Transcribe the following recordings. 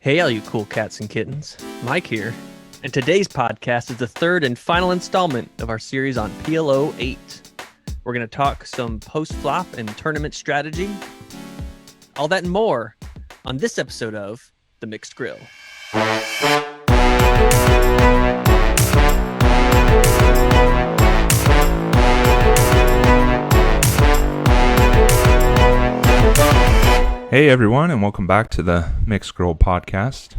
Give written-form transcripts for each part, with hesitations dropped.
Hey, all you cool cats and kittens. Mike here. And today's podcast is the third and final installment of our series on PLO8. We're going to talk some post-flop and tournament strategy. All that and more on this episode of The Mixed Grill. Hey everyone, and welcome back to the Mixed Grill podcast.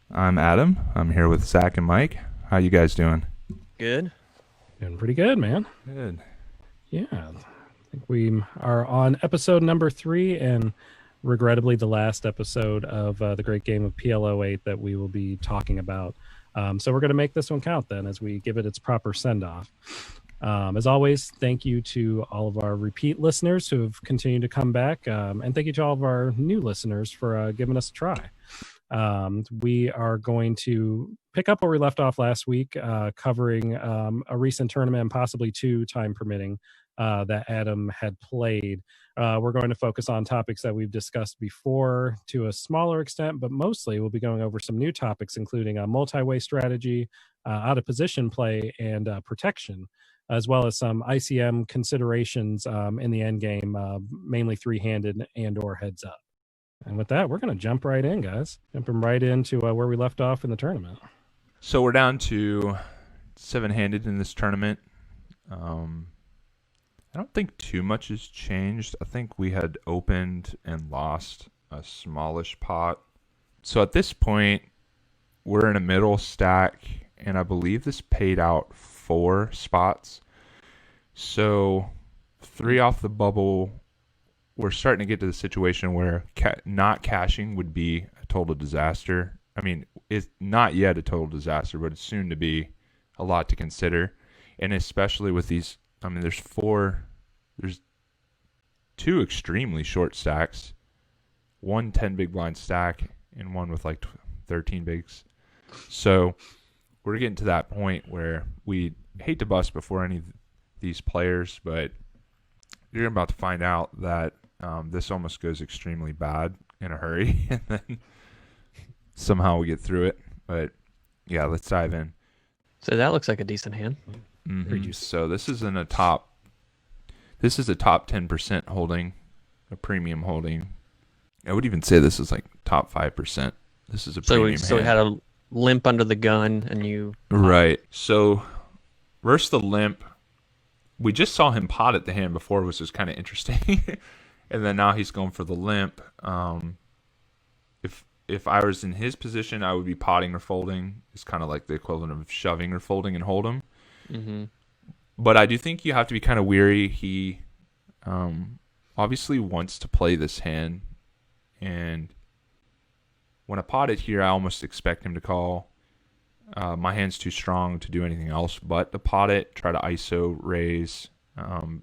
I'm Adam. I'm here with Zack and Mike. How you guys doing? Good. Doing pretty good, man. Good. Yeah, I think we are on episode number 3, and regrettably the last episode of the great game of PLO8 that we will be talking about. So we're going to make this one count then as we give it its proper send-off. As always, thank you to all of our repeat listeners who have continued to come back, and thank you to all of our new listeners for giving us a try. We are going to pick up where we left off last week, covering a recent tournament and possibly two, time permitting, that Adam had played. We're going to focus on topics that we've discussed before to a smaller extent, but mostly we'll be going over some new topics, including a multi-way strategy, out-of-position play, and protection, as well as some ICM considerations in the end game, mainly three-handed and or heads up. And with that, we're going to jump right in, guys. Jumping right into where we left off in the tournament. So we're down to seven-handed in this tournament. I don't think too much has changed. I think we had opened and lost a smallish pot. So at this point, we're in a middle stack, and I believe this paid out 4 spots. So 3 off the bubble, we're starting to get to the situation where not cashing would be a total disaster. I mean, it's not yet a total disaster, but it's soon to be a lot to consider. And especially with these, I mean, there's 2 extremely short stacks, 1 10 big blind stack, and one with like 13 bigs. So we're getting to that point where we hate to bust before any of these players, but you're about to find out that this almost goes extremely bad in a hurry, and then somehow we get through it. But yeah, let's dive in. So that looks like a decent hand. Mm-hmm. So this is a top 10% holding, a premium holding. I would even say this is like top 5%. This is a premium hand. So we had a limp under the gun, and you... Right. So versus the limp, we just saw him pot at the hand before, which was kind of interesting. And then now he's going for the limp. If I was in his position, I would be potting or folding. It's kind of like the equivalent of shoving or folding and hold him. Mm-hmm. But I do think you have to be kind of weary. He obviously wants to play this hand. And when I pot it here, I almost expect him to call. My hand's too strong to do anything else but to pot it, try to ISO, raise,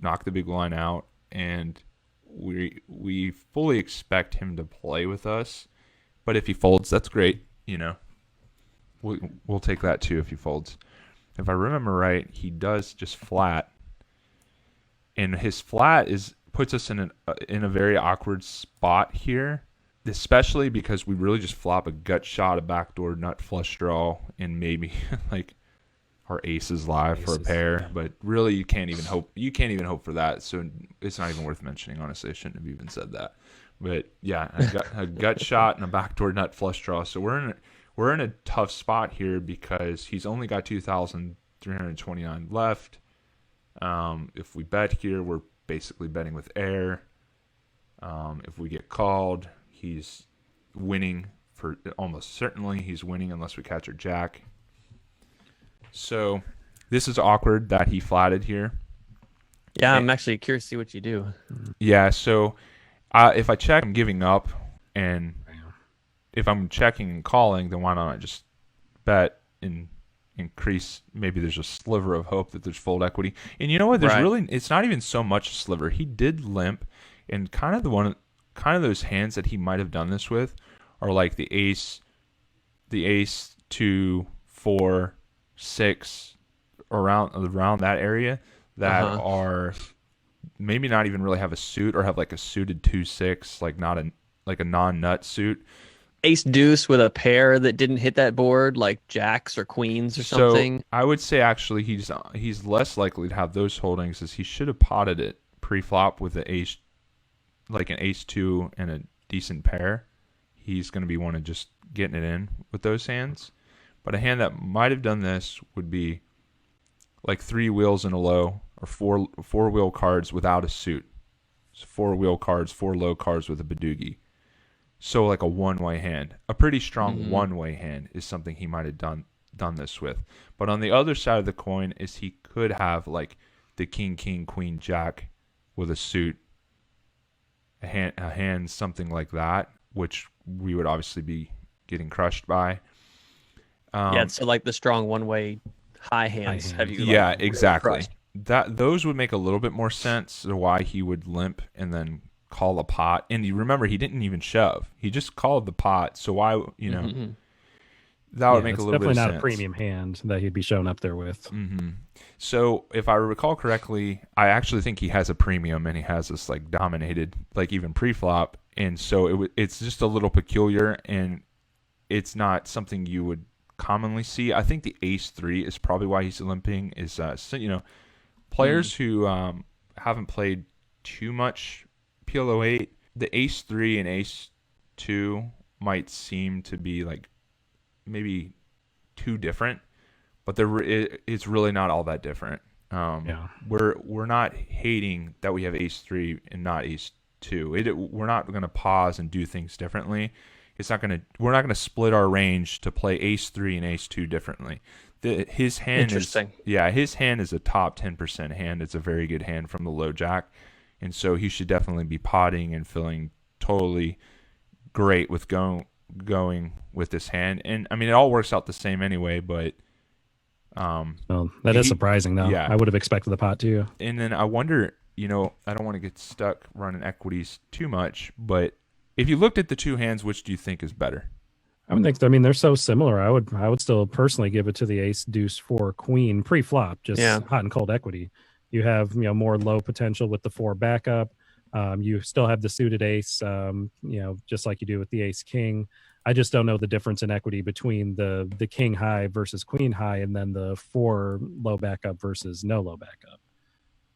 knock the big line out. And we fully expect him to play with us. But if he folds, that's great. You know, we'll take that too if he folds. If I remember right, he does just flat. And his flat puts us in a very awkward spot here, especially because we really just flop a gut shot, a backdoor nut flush draw, and maybe like our aces live for a pair. But really, you can't even hope for that. So it's not even worth mentioning. Honestly, I shouldn't have even said that. But yeah, a gut shot and a backdoor nut flush draw. So we're in a tough spot here because he's only got 2,329 left. If we bet here, we're basically betting with air. If we get called, he's winning for almost certainly. He's winning unless we catch our jack. So this is awkward that he flatted here. Yeah, I'm actually curious to see what you do. Yeah, so if I check, I'm giving up. And if I'm checking and calling, then why not I just bet and increase? Maybe there's a sliver of hope that there's fold equity. And you know what? It's not even so much a sliver. He did limp, and kind of those hands that he might have done this with are like the ace 2, 4, 6, around that area that are maybe not even really have a suit or have like a suited 2-6, like not a non-nut suit. ace deuce with a pair that didn't hit that board, like jacks or queens or So something? I would say actually he's less likely to have those holdings, as he should have potted it pre-flop with the ace, like an ace two and a decent pair. He's going to be one of just getting it in with those hands. But a hand that might have done this would be like 3 wheels and a low, or four wheel cards without a suit. So 4 wheel cards, 4 low cards with a badoogie. So like a one-way hand, a pretty strong one-way hand is something he might have done this with. But on the other side of the coin is he could have like the king, queen, jack with a suit, a hand, something like that, which we would obviously be getting crushed by. Yeah, so like the strong one-way high hands. High Have hands. you? Yeah, like, really exactly. crushed? Those would make a little bit more sense to why he would limp and then call a pot. And you remember, he didn't even shove; he just called the pot. So why, that would make it's a little bit definitely of not sense. a premium hand that he'd be showing up there with. So if I recall correctly, I actually think he has a premium, and he has this like dominated, like even pre-flop, and so it's just a little peculiar, and it's not something you would commonly see. I think the ace three is probably why he's limping. Is players who haven't played too much PLO8, the ace three and ace two might seem to be like maybe too different, but it's really not all that different. We're not hating that we have ace three and not ace two. We're not going to pause and do things differently. We're not gonna split our range to play ace three and ace two differently. His hand Interesting. his hand is a top 10% hand. It's a very good hand from the low jack, and so he should definitely be potting and feeling totally great with going with this hand. And I mean, it all works out the same anyway, but Well, that is surprising, though. yeah. I would have expected the pot too. and then I wonder, I don't want to get stuck running equities too much, but if you looked at the two hands, which do you think is better? I would think. I mean, they're so similar. I would still personally give it to the ace deuce four queen pre-flop, just hot and cold equity. You have more low potential with the 4 backup. You still have the suited ace, just like you do with the ace king. I just don't know the difference in equity between the king high versus queen high, and then the 4 low backup versus no low backup.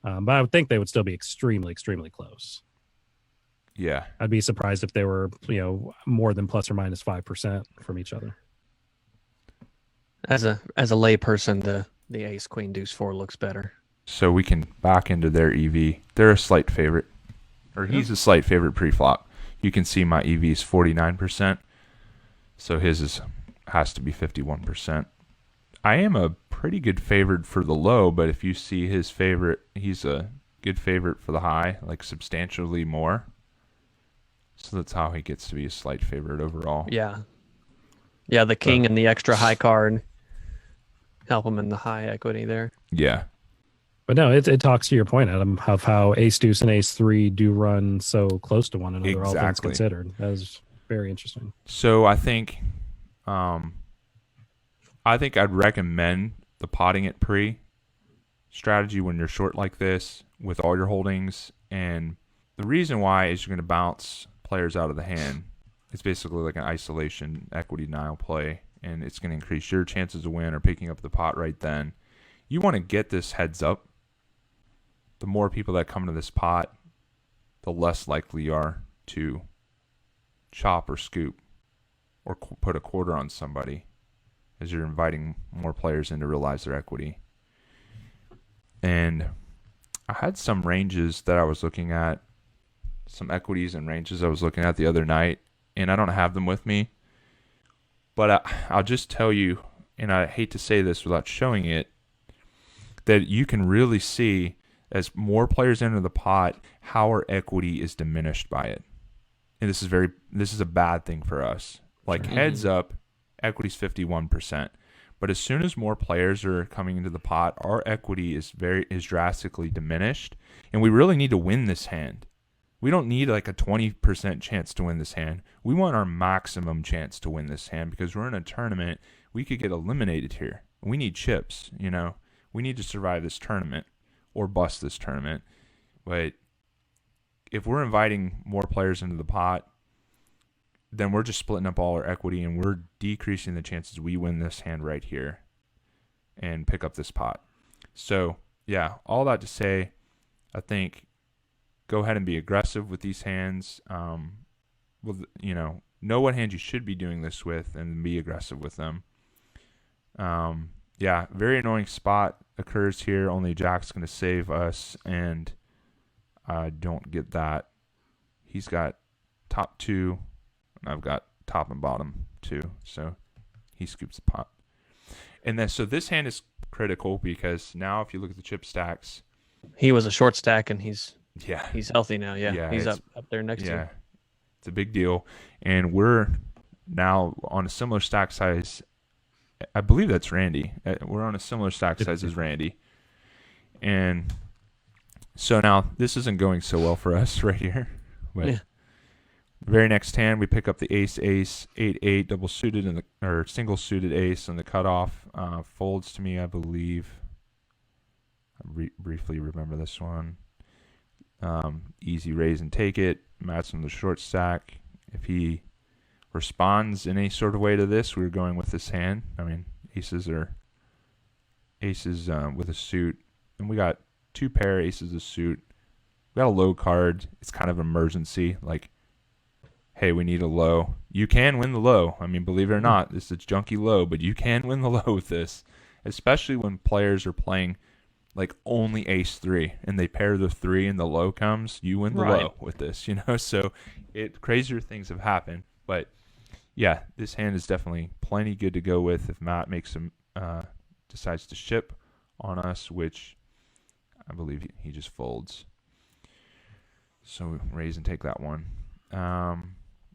But I would think they would still be extremely, extremely close. Yeah. I'd be surprised if they were, more than plus or minus 5% from each other. As a layperson, the ace queen deuce 4 looks better. So we can back into their EV. They're a slight favorite, or he's a slight favorite pre-flop. You can see my EV is 49%, so his has to be 51%. I am a pretty good favorite for the low, but if you see his favorite, he's a good favorite for the high, like substantially more. So that's how he gets to be a slight favorite overall. Yeah, the king and the extra high card help him in the high equity there. Yeah. But no, it talks to your point, Adam, of how ace deuce and ace three do run so close to one another, all things considered. That was very interesting. So I think I'd recommend the potting it pre strategy when you're short like this with all your holdings. And the reason why is you're going to bounce players out of the hand. It's basically like an isolation equity denial play, and it's going to increase your chances of win or picking up the pot right then. You want to get this heads up. The more people that come to this pot, the less likely you are to chop or scoop or put a quarter on somebody, as you're inviting more players in to realize their equity. And I had some ranges that I was looking at, some equities and ranges I was looking at the other night, and I don't have them with me. But I'll just tell you, and I hate to say this without showing it, that you can really see as more players enter the pot, how our equity is diminished by it. And this is a bad thing for us. Like heads up, equity's 51%. But as soon as more players are coming into the pot, our equity is drastically diminished, and we really need to win this hand. We don't need like a 20% chance to win this hand. We want our maximum chance to win this hand, because we're in a tournament. We could get eliminated here. We need chips, We need to survive this tournament or bust this tournament. But if we're inviting more players into the pot, then we're just splitting up all our equity and we're decreasing the chances we win this hand right here and pick up this pot. So, yeah, all that to say, I think go ahead and be aggressive with these hands. Know what hand you should be doing this with and be aggressive with them. Yeah, very annoying spot occurs here. Only Jack's going to save us, and I don't get that. He's got top 2, and I've got top and bottom 2, so he scoops the pot. And then, so this hand is critical because now if you look at the chip stacks, he was a short stack, and he's yeah, healthy now. Yeah, he's up there next to yeah, him. it's a big deal. And we're now on a similar stack size. I believe that's Randy. We're on a similar stack size as Randy. And so now this isn't going so well for us right here. But very next hand, we pick up the ace, 8-8, double suited or single suited ace on the cutoff. Folds to me, I believe. I briefly remember this one. Easy raise and take it. Matt's on the short stack. If he responds in any sort of way to this, we're going with this hand. I mean, aces with a suit, and we got 2 pair aces of suit. We got a low card. It's kind of emergency, like, hey, we need a low. You can win the low. I mean, believe it or not, this is junky low, but you can win the low with this, especially when players are playing like only ace 3 and they pair the 3 and the low comes. You win the low with this, So crazier things have happened, but yeah, this hand is definitely plenty good to go with if Matt makes decides to ship on us, which I believe he just folds. So we raise and take that one.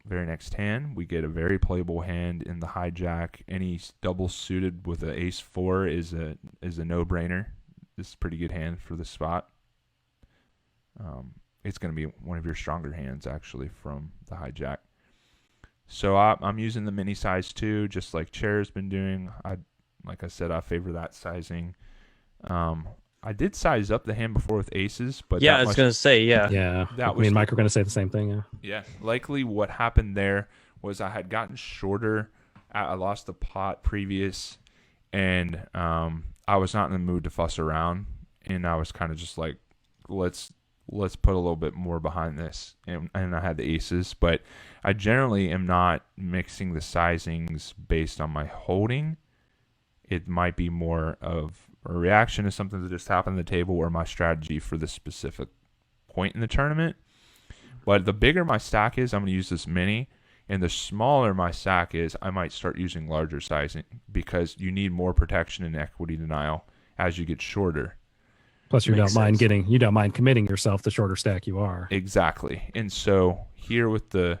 Very next hand, we get a very playable hand in the hijack. Any double suited with an ace 4 is a no-brainer. This is a pretty good hand for this spot. It's going to be one of your stronger hands, actually, from the hijack. So I'm using the mini size too, just like Chair's been doing. Like I said, I favor that sizing. I did size up the hand before with aces, but I was going to say, me and Mike are going to say the same thing. Yeah, likely what happened there was I had gotten shorter. I lost the pot previous, and I was not in the mood to fuss around, and I was kind of just like, let's put a little bit more behind this, and I had the aces, but I generally am not mixing the sizings based on my holding. It might be more of a reaction to something that just happened at the table or my strategy for this specific point in the tournament. But the bigger my stack is, I'm going to use this mini, and the smaller my stack is, I might start using larger sizing because you need more protection and equity denial as you get shorter. Plus, you don't mind committing yourself the shorter stack you are. Exactly. And so here with a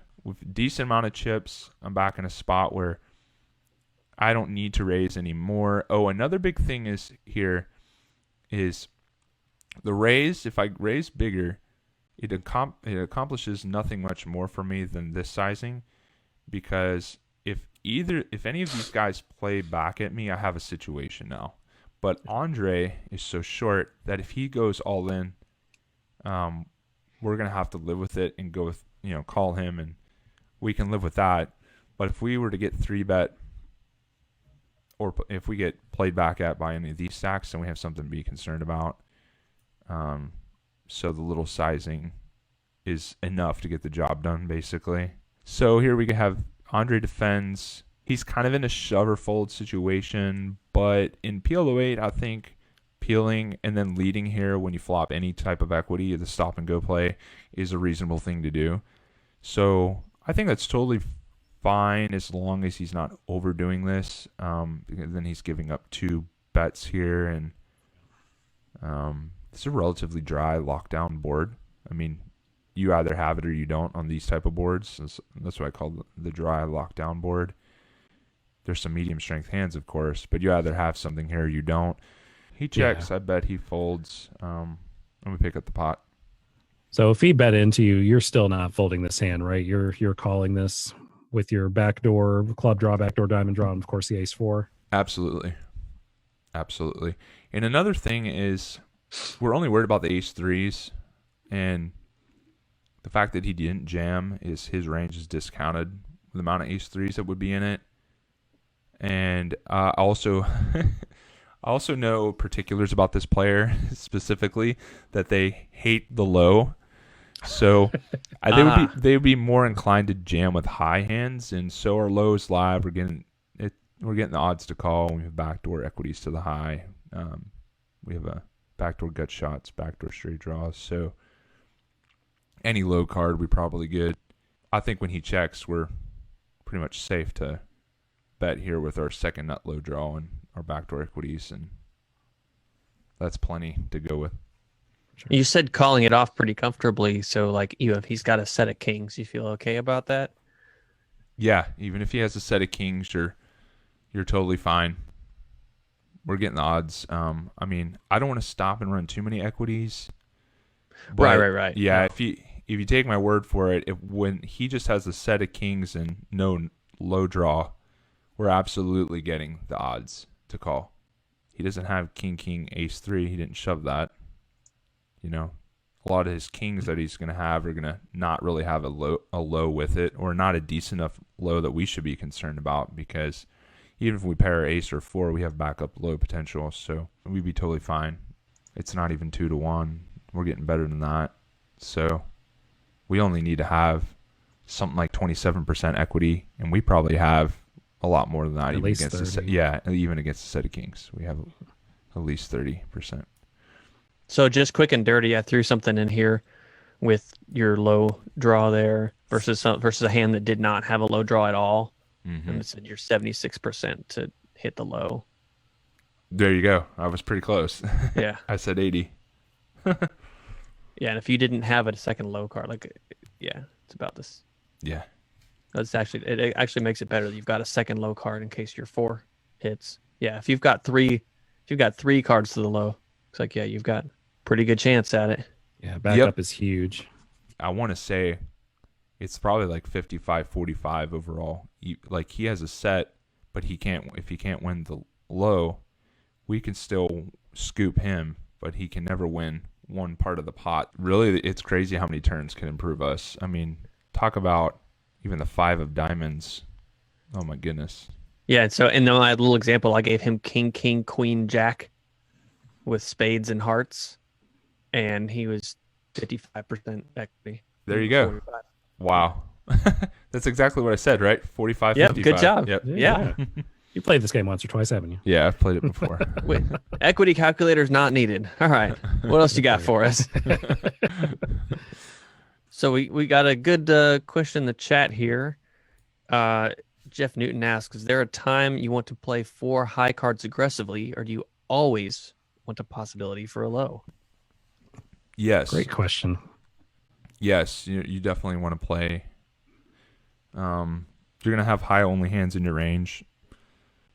decent amount of chips, I'm back in a spot where I don't need to raise anymore. Oh, another big thing is the raise. If I raise bigger, it accomplishes nothing much more for me than this sizing, because if any of these guys play back at me, I have a situation now. But Andre is so short that if he goes all in, we're going to have to live with it and go with, call him, and we can live with that. But if we were to get 3-bet, or if we get played back at by any of these stacks, then we have something to be concerned about. So the little sizing is enough to get the job done, basically. So here we have Andre defends. He's kind of in a shove or fold situation, but in PLO8, I think peeling and then leading here when you flop any type of equity, the stop and go play, is a reasonable thing to do. So I think that's totally fine as long as he's not overdoing this. Because then he's giving up 2 bets here, and it's a relatively dry lockdown board. I mean, you either have it or you don't on these type of boards. That's what I call the dry lockdown board. There's some medium strength hands, of course, but you either have something here or you don't. He checks. I bet he folds. And we pick up the pot. So if he bet into you, you're still not folding this hand, right? You're calling this with your backdoor club draw, backdoor diamond draw, and of course the ace 4. Absolutely. And another thing is, we're only worried about the ace 3s, and the fact that he didn't jam is his range is discounted the amount of ace threes that would be in it. And also, I also know particulars about this player specifically that they hate the low. So they would be more inclined to jam with high hands, and so our lows live. We're getting the odds to call. We have backdoor equities to the high. We have a backdoor gut shots, backdoor straight draws. So any low card we probably get. I think when he checks, we're pretty much safe to bet here with our second nut low draw and our backdoor equities, and that's plenty to go with. You said calling it off pretty comfortably, so like if he's got a set of kings, you feel okay about that? Yeah, even if he has a set of kings, you're totally fine. We're getting the odds. I mean, I don't want to stop and run too many equities. Right. Yeah, if you take my word for it, when he just has a set of kings and no low draw, we're absolutely getting the odds to call. He doesn't have king, ace three. He didn't shove that. You know, a lot of his kings that he's going to have are going to not really have a low with it, or not a decent enough low that we should be concerned about, because even if we pair ace or four, we have backup low potential, so we'd be totally fine. It's not even 2-1. We're getting better than that. So we only need to have something like 27% equity, and we probably have a lot more than that. At least 30. Even against a set of kings, we have at least 30%. So just quick and dirty, I threw something in here with your low draw there versus a hand that did not have a low draw at all. Mm-hmm. And it said you're 76% to hit the low. There you go. I was pretty close. Yeah. I said 80. Yeah, and if you didn't have a second low card, it's about this. Yeah. It actually makes it better that you've got a second low card in case your 4 hits. Yeah, if you've got three cards to the low, it's like, yeah, you've got pretty good chance at it. Yeah, backup is huge. I want to say it's probably like 55-45 overall. Like he has a set, but if he can't win the low, we can still scoop him, but he can never win one part of the pot. Really, it's crazy how many turns can improve us. I mean, talk about even the 5 of diamonds. Oh my goodness. Yeah, and so in my little example, I gave him king, queen, jack with spades and hearts, and he was 55% equity. There you go. 45. Wow. That's exactly what I said, right? 45, Yep, 55. good job. Yep. Yeah. You played this game once or twice, haven't you? Yeah, I've played it before. Wait, equity calculator's not needed. All right. What else you got for us? So we got a good question in the chat here. Jeff Newton asks, is there a time you want to play 4 high cards aggressively, or do you always want a possibility for a low? Yes. Great question. Yes, you definitely want to play. You're going to have high only hands in your range.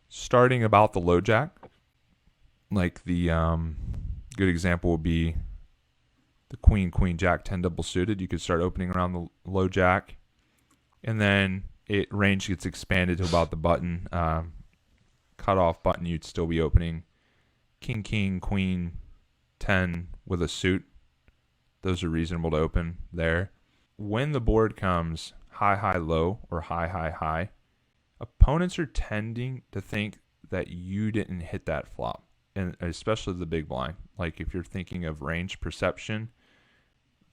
Starting about the low jack, like the good example would be the queen, jack, 10 double suited. You could start opening around the low jack, and then range gets expanded to about the button. Cut off button, you'd still be opening king, queen, 10 with a suit. Those are reasonable to open there. When the board comes high, low, or high, opponents are tending to think that you didn't hit that flop, and especially the big blind. Like if you're thinking of range perception,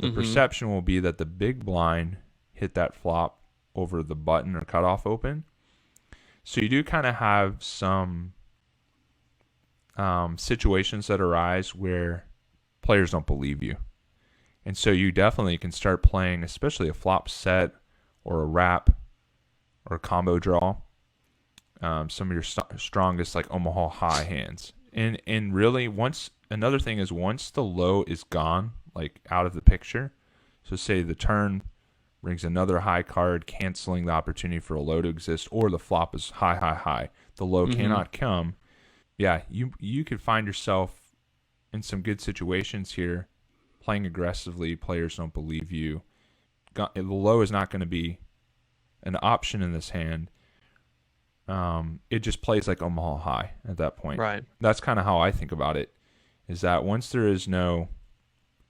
the perception will be that the big blind hit that flop over the button or cutoff open. So you do kind of have some situations that arise where players don't believe you. And so you definitely can start playing, especially a flop set or a wrap or a combo draw, some of your strongest like Omaha high hands. And really, another thing is once the low is gone, like out of the picture, so say the turn brings another high card, canceling the opportunity for a low to exist, or the flop is high, the low cannot come. Yeah, you could find yourself in some good situations here, playing aggressively. Players don't believe you. The low is not going to be an option in this hand. It just plays like Omaha high at that point. Right. That's kind of how I think about it, is that once there is no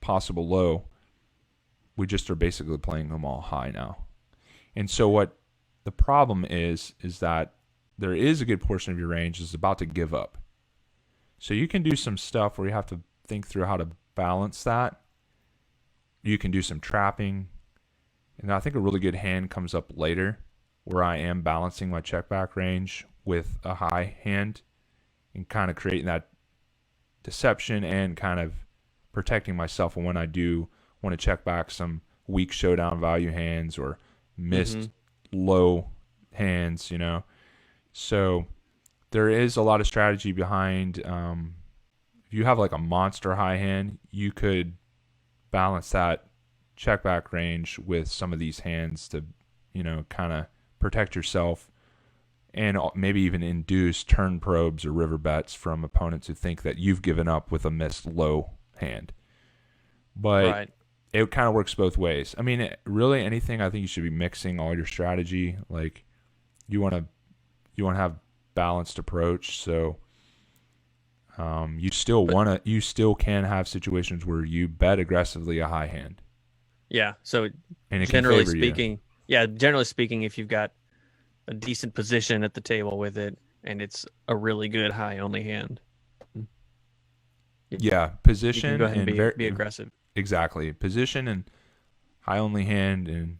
possible low, we just are basically playing Omaha high now. And so what The problem is that there is a good portion of your range is about to give up. So you can do some stuff where you have to think through how to balance that. You can do some trapping. And I think a really good hand comes up later where I am balancing my check back range with a high hand and kind of creating that deception and kind of protecting myself when I do want to check back some weak showdown value hands or missed low hands, So there is a lot of strategy behind. If you have like a monster high hand, you could balance that check back range with some of these hands to, kind of protect yourself and maybe even induce turn probes or river bets from opponents who think that you've given up with a missed low hand. But it kind of works both ways. I mean, really anything, I think you should be mixing all your strategy. Like you want to have balanced approach. So you still can have situations where you bet aggressively a high hand. Yeah. So and generally speaking, if you've got a decent position at the table with it and it's a really good high only hand. Yeah, position you can go ahead and be aggressive. Exactly. Position and high only hand and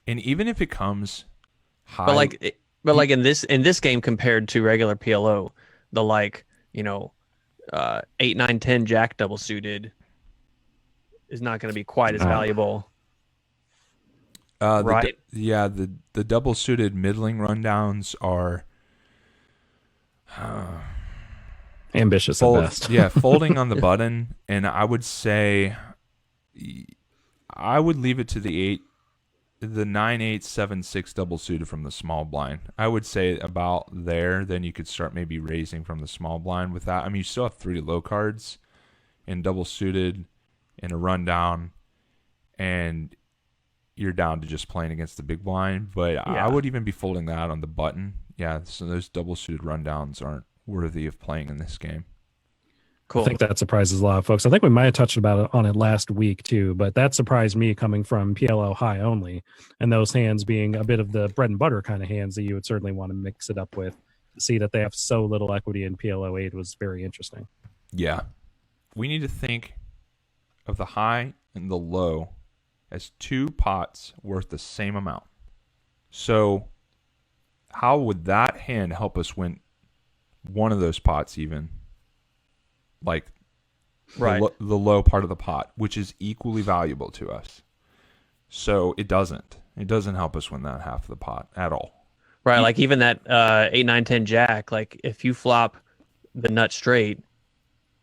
even if it comes high, but like in this game compared to regular PLO, the 8, 9, 10 jack double suited is not going to be quite as valuable. Right? The double suited middling rundowns are ambitious at best. Yeah, folding on the button, and I would say I would leave it to the 9, 8, 7, 6 double suited from the small blind. I would say about there, then you could start maybe raising from the small blind with that. I mean, you still have 3 low cards in double suited in a rundown, and you're down to just playing against the big blind. But I would even be folding that on the button. Yeah, so those double suited rundowns aren't worthy of playing in this game. Cool. I think that surprises a lot of folks. I think we might have touched on it last week too, but that surprised me coming from PLO high only, and those hands being a bit of the bread and butter kind of hands that you would certainly want to mix it up with. To see that they have so little equity in PLO8 was very interesting. Yeah. We need to think of the high and the low as 2 pots worth the same amount. So how would that hand help us win one of those pots even? Like the low part of the pot, which is equally valuable to us. So it doesn't help us win that half of the pot at all. Right, like even that 8, 9, 10 jack, like if you flop the nut straight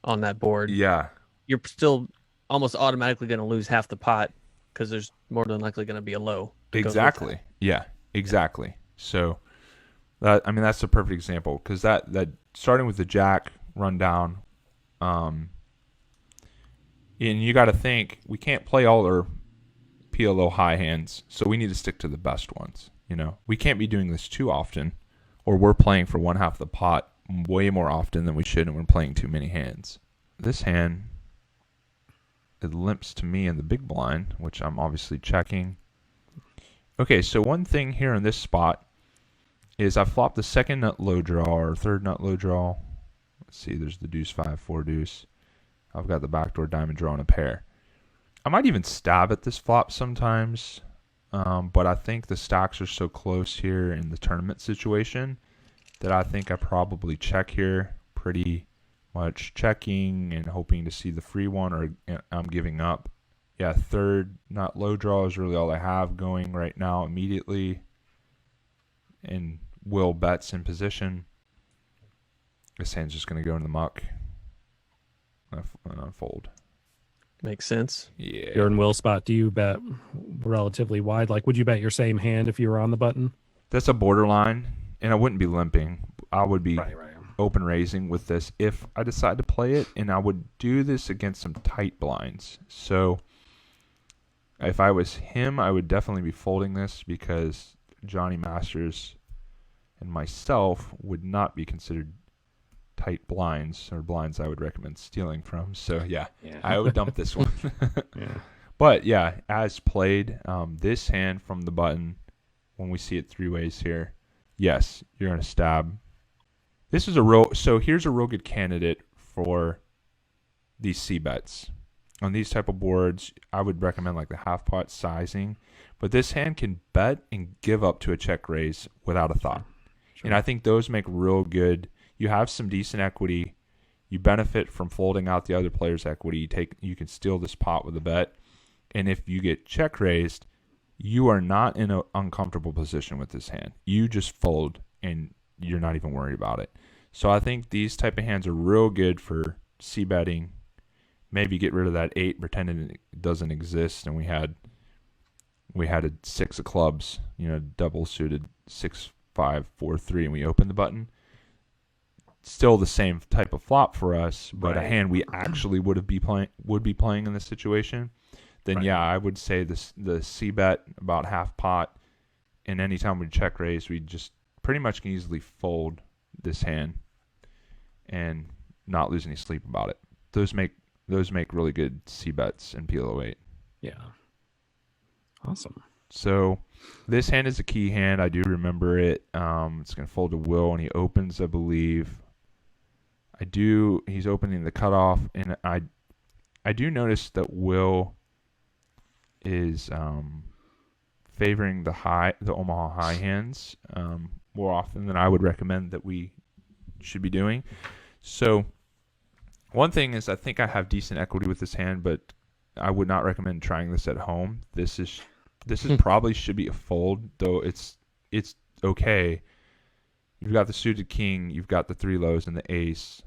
on that board, yeah, you're still almost automatically going to lose half the pot because there's more than likely going to be a low. Exactly. Yeah, exactly. So that's a perfect example because that starting with the jack rundown, and you got to think we can't play all our PLO high hands, so we need to stick to the best ones. We can't be doing this too often, or we're playing for one half of the pot way more often than we should, and we're playing too many hands. This hand, it limps to me in the big blind, which I'm obviously checking. Okay, so one thing here in this spot is I flopped the second nut low draw or third nut low draw. Let's see, there's the deuce 5, 4 deuce. I've got the backdoor diamond draw and a pair. I might even stab at this flop sometimes, but I think the stacks are so close here in the tournament situation that I think I probably check here, pretty much checking and hoping to see the free one, or I'm giving up. Yeah, third nut low draw is really all I have going right now immediately. And Will bets in position. This hand's just going to go in the muck. Fold. Makes sense. Yeah. You're in Will's spot. Do you bet relatively wide? Like, would you bet your same hand if you were on the button? That's a borderline, and I wouldn't be limping. I would be open raising with this if I decide to play it, and I would do this against some tight blinds. So if I was him, I would definitely be folding this because Johnny Masters and myself would not be considered tight blinds or blinds I would recommend stealing from. So yeah. I would dump this one. Yeah. But yeah, as played, this hand from the button when we see it three ways here. Yes, you're going to stab. Here's a real good candidate for these C-bets. On these type of boards, I would recommend like the half pot sizing, but this hand can bet and give up to a check raise without a thought. Sure. And I think those make real good. You have some decent equity. You benefit from folding out the other player's equity. You can steal this pot with a bet. And if you get check raised, you are not in an uncomfortable position with this hand. You just fold and you're not even worried about it. So I think these type of hands are real good for c-betting. Maybe get rid of that 8, pretending it doesn't exist, and we had a 6 of clubs, double suited 6, 5, 4, 3, and we opened the button. Still the same type of flop for us, but a hand we actually would be playing in this situation. Then I would say the c-bet about half pot, and anytime we check raise, we just pretty much can easily fold this hand and not lose any sleep about it. Those make really good c-bets in PLO8. Yeah. Awesome. So this hand is a key hand. I do remember it. It's going to fold to Will, and he opens, I believe. He's opening the cutoff, and I do notice that Will is favoring the Omaha high hands more often than I would recommend that we should be doing. So one thing is I think I have decent equity with this hand, but I would not recommend trying this at home. This is probably should be a fold, though it's okay. You've got the suited king, you've got the 3 lows and the ace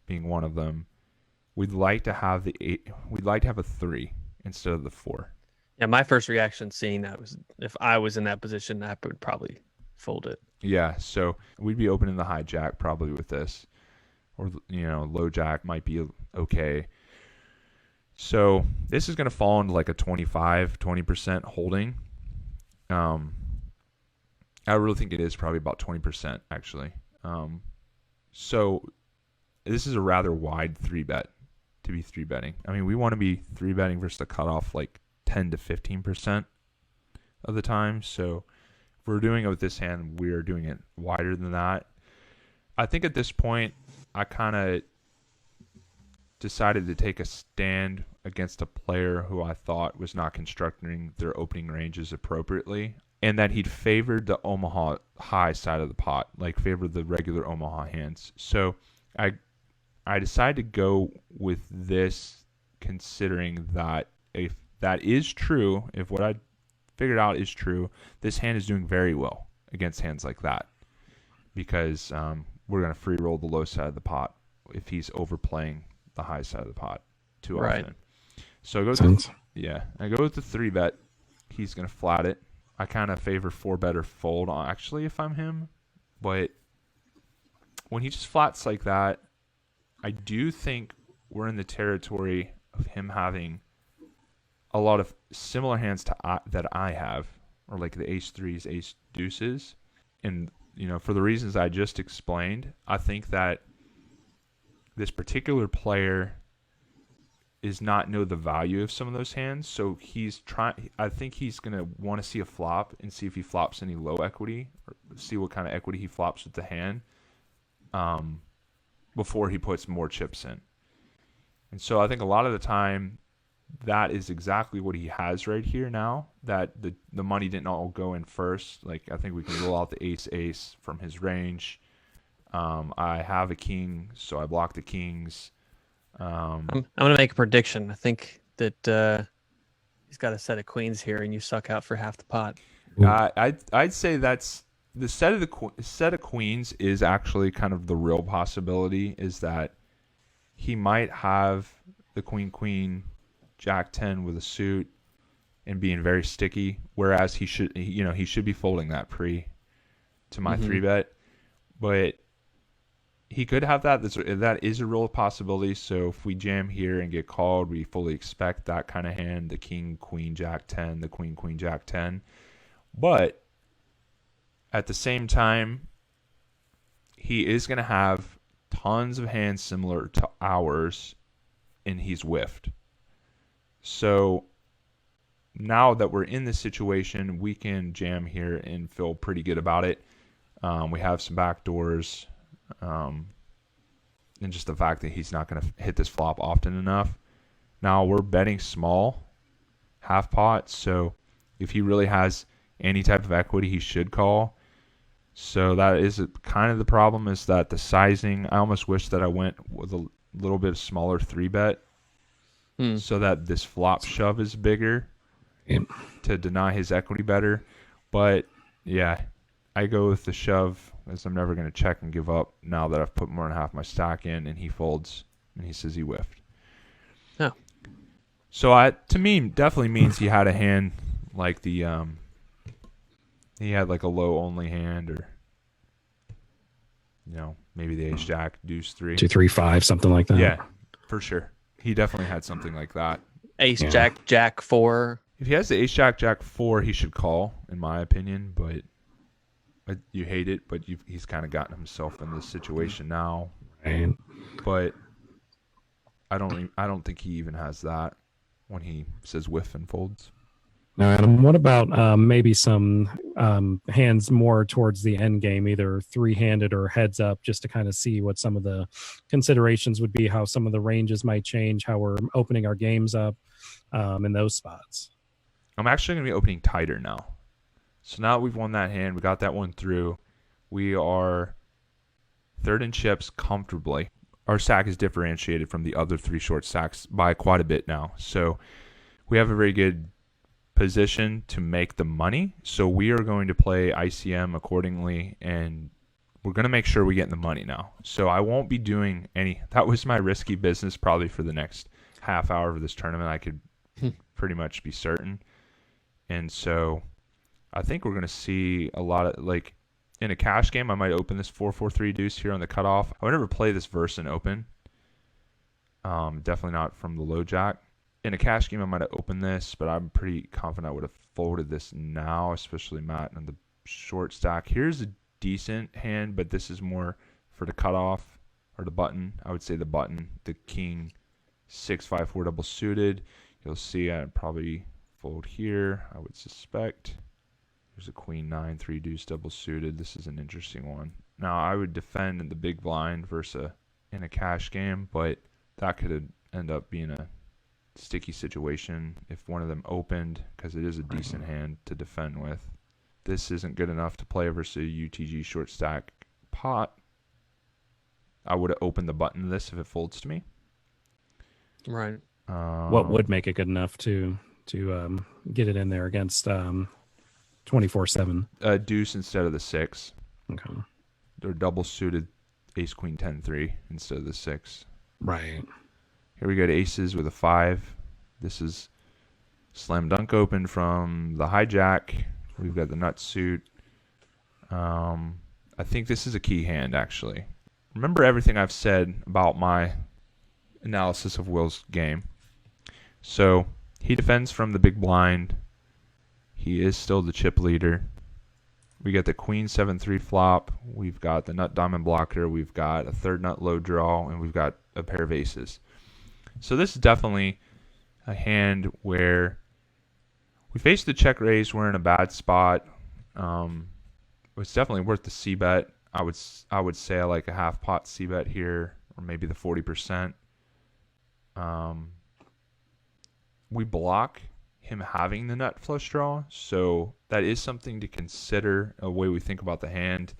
being one of them. We'd like to have the 8. We'd like to have a 3 instead of the 4. Yeah, my first reaction seeing that was if I was in that position, I would probably fold it. Yeah, so we'd be opening the high jack probably with this, or low jack might be okay. So this is going to fall into like a 20% holding. I really think it is probably about 20% actually. So this is a rather wide 3-bet to be 3-betting. I mean, we want to be 3-betting versus the cutoff like 10 to 15% of the time. So if we're doing it with this hand, we're doing it wider than that. I think at this point, I kind of decided to take a stand against a player who I thought was not constructing their opening ranges appropriately, and that he'd favored the Omaha high side of the pot, like favored the regular Omaha hands. So I decided to go with this, considering that if that is true, if what I figured out is true, this hand is doing very well against hands like that, because we're going to free roll the low side of the pot if he's overplaying the high side of the pot too often. So I go with the 3-bet. He's going to flat it. I kind of favor 4-bet or fold, actually, if I'm him. But when he just flats like that, I do think we're in the territory of him having a lot of similar hands to that I have, or like the ace 3s, ace deuces. And, for the reasons I just explained, I think that this particular player is not know the value of some of those hands. So I think he's going to want to see a flop and see if he flops any low equity, or see what kind of equity he flops with the hand before he puts more chips in. And so I think a lot of the time that is exactly what he has right here now, that the money didn't all go in first. Like, I think we can roll out the ace from his range. I have a king, so I block the kings. I'm going to make a prediction. I think that he's got a set of queens here, and you suck out for half the pot. I'd say that's the set of queens is actually kind of the real possibility, is that he might have the queen, jack 10 with a suit and being very sticky, whereas he should be folding that pre to my 3-bet, but he could have that. That is a real possibility. So if we jam here and get called, we fully expect that kind of hand, the king, queen, jack 10, the queen, jack 10. But at the same time, he is going to have tons of hands similar to ours, and he's whiffed. So now that we're in this situation, we can jam here and feel pretty good about it. We have some back doors, and just the fact that he's not going to hit this flop often enough. Now we're betting small, half pot, so if he really has any type of equity, he should call. So that is kind of the problem, is that the sizing. I almost wish that I went with a little bit smaller 3-bet, so that this flop shove is bigger to deny his equity better. But yeah, I go with the shove, as I'm never going to check and give up now that I've put more than half my stack in, and he folds and he says he whiffed. Oh. So to me, definitely means he had a hand like the he had like a low only hand, or maybe the ace jack deuce 3 2 3 5, something like that. Yeah, for sure. He definitely had something like that. Ace jack 4. If he has the ace jack 4, he should call, in my opinion. But you hate it, but he's kind of gotten himself in this situation now. Right. But I don't think he even has that when he says whiff and folds. Now, Adam, what about maybe some hands more towards the end game, either 3-handed or heads up, just to kind of see what some of the considerations would be, how some of the ranges might change, how we're opening our games up in those spots? I'm actually going to be opening tighter now. So now that we've won that hand, we got that one through, we are third in chips comfortably. Our stack is differentiated from the other 3 short stacks by quite a bit now. So we have a very good position to make the money. So we are going to play ICM accordingly, and we're going to make sure we get in the money now. So I won't be doing any. That was my risky business probably for the next half hour of this tournament. I could pretty much be certain. And so I think we're going to see a lot of, like, in a cash game, I might open this 4-4-3 deuce here on the cutoff. I would never play this verse in open. Definitely not from the low jack. In a cash game, I might have opened this, but I'm pretty confident I would have folded this now, especially Matt and the short stack. Here's a decent hand, but this is more for the cutoff or the button. I would say the button, the king 6-5-4 double suited. You'll see I'd probably fold here, I would suspect. There's a queen 9-3 deuce double suited. This is an interesting one. Now I would defend in the big blind versus in a cash game, but that could end up being a sticky situation if one of them opened, because it is a decent hand to defend with. This isn't good enough to play versus a UTG short stack pot. I would have opened the button to this if it folds to me. Right. What would make it good enough to get it in there against 24/7? Deuce instead of the 6. Okay. They're double suited ace queen 10-3 instead of the 6. Right. Here we go to aces with a 5. This is slam dunk open from the hijack. We've got the nut suit. I think this is a key hand, actually. Remember everything I've said about my analysis of Will's game. So he defends from the big blind. He is still the chip leader. We get the queen 7-3 flop. We've got the nut diamond blocker. We've got a third nut low draw, and we've got a pair of aces. So this is definitely a hand where we face the check raise. We're in a bad spot. It's definitely worth the c-bet. I would say I like a half pot c-bet here, or maybe the 40%. We block him having the nut flush draw, so that is something to consider, a way we think about the hand.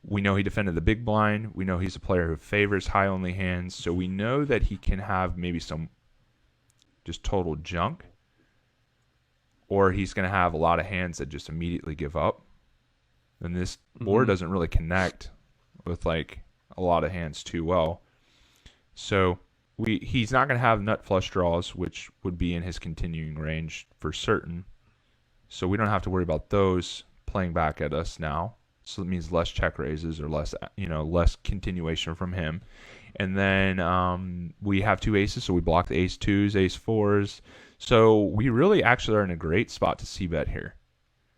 We know he defended the big blind. We know he's a player who favors high only hands, so we know that he can have maybe some just total junk, or he's going to have a lot of hands that just immediately give up. And this board doesn't really connect with like a lot of hands too well. So he's not going to have nut flush draws, which would be in his continuing range for certain. So we don't have to worry about those playing back at us now. So it means less check raises or less continuation from him. And then we have 2 aces, so we block the ace 2s, ace 4s. So we really actually are in a great spot to c-bet here.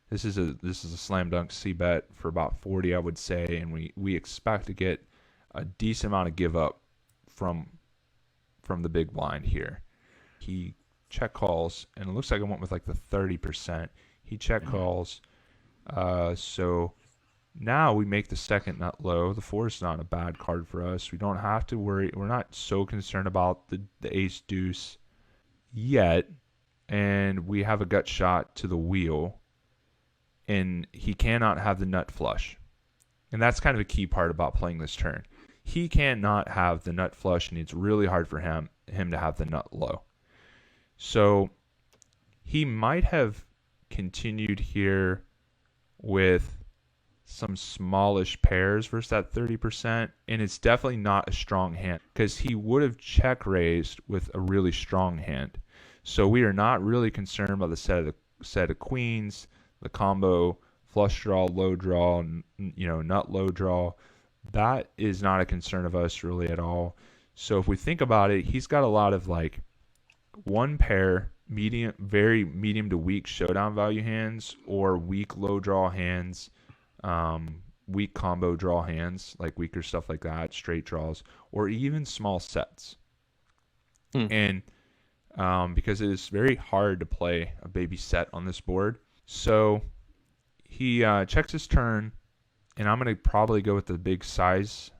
This is a slam dunk c-bet for about 40, I would say, and we expect to get a decent amount of give up from the big blind here. He check calls, and it looks like I went with like the 30%. He check calls. So now we make the second nut low. The 4 is not a bad card for us. We don't have to worry. We're not so concerned about the ace deuce yet. And we have a gut shot to the wheel. And he cannot have the nut flush. And that's kind of a key part about playing this turn. He cannot have the nut flush, and it's really hard for him to have the nut low. So he might have continued here with some smallish pairs versus that 30%, and it's definitely not a strong hand because he would have check raised with a really strong hand. So we are not really concerned about the set of queens, the combo, flush draw, low draw, nut low draw. That is not a concern of us really at all. So if we think about it, he's got a lot of like one pair, very medium to weak showdown value hands, or weak low draw hands, weak combo draw hands, like weaker stuff like that, straight draws, or even small sets. And because it is very hard to play a baby set on this board. So he checks his turn, and I'm going to probably go with the big size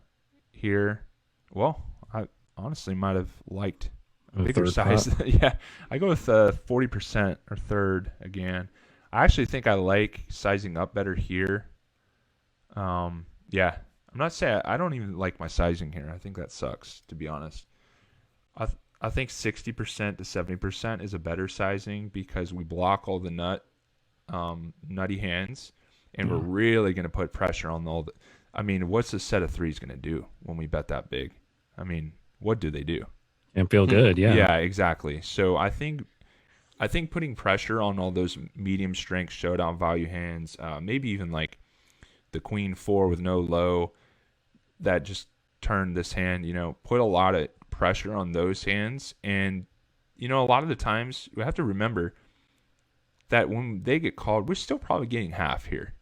here. Well, I honestly might have liked a bigger size. Yeah, I go with 40% or third again. I actually think I like sizing up better here. Yeah, I'm not saying I don't even like my sizing here. I think that sucks, to be honest. I think 60% to 70% is a better sizing because we block all the nutty hands, and we're really going to put pressure on all the. I mean, what's a set of threes going to do when we bet that big? I mean, what do they do? And feel good, yeah. Yeah, exactly. So I think putting pressure on all those medium strength showdown value hands, maybe even like the queen 4 with no low, that just turned this hand, put a lot of pressure on those hands. And, a lot of the times we have to remember that when they get called, we're still probably getting half here.